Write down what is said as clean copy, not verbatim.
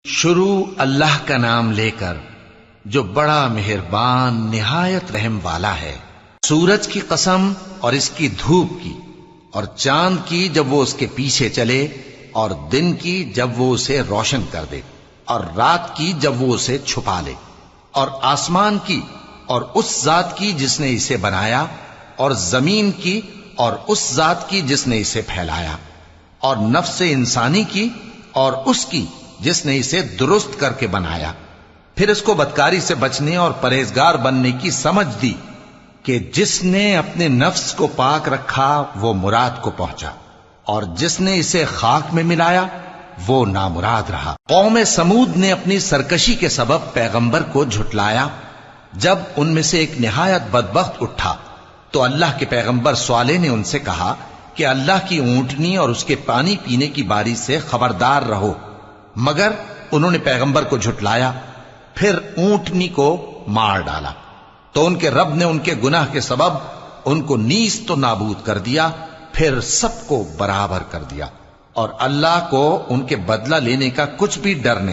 شروع اللہ کا نام لے کر جو بڑا مہربان نہایت رحم والا ہے۔ سورج کی قسم اور اس کی دھوپ کی، اور چاند کی جب وہ اس کے پیچھے چلے، اور دن کی جب وہ اسے روشن کر دے، اور رات کی جب وہ اسے چھپا لے، اور آسمان کی اور اس ذات کی جس نے اسے بنایا، اور زمین کی اور اس ذات کی جس نے اسے پھیلایا، اور نفس انسانی کی اور اس کی جس نے اسے درست کر کے بنایا۔ پھر اس کو بدکاری سے بچنے اور پرہیزگار بننے کی سمجھ دی کہ جس نے اپنے نفس کو پاک رکھا وہ مراد کو پہنچا، اور جس نے اسے خاک میں ملایا وہ نامراد رہا۔ قوم سمود نے اپنی سرکشی کے سبب پیغمبر کو جھٹلایا۔ جب ان میں سے ایک نہایت بدبخت اٹھا تو اللہ کے پیغمبر صالح نے ان سے کہا کہ اللہ کی اونٹنی اور اس کے پانی پینے کی باری سے خبردار رہو، مگر انہوں نے پیغمبر کو جھٹلایا۔ پھر اونٹنی کو مار ڈالا تو ان کے رب نے ان کے گناہ کے سبب ان کو نیست و نابود کر دیا، پھر سب کو برابر کر دیا، اور اللہ کو ان کے بدلہ لینے کا کچھ بھی ڈر نہیں۔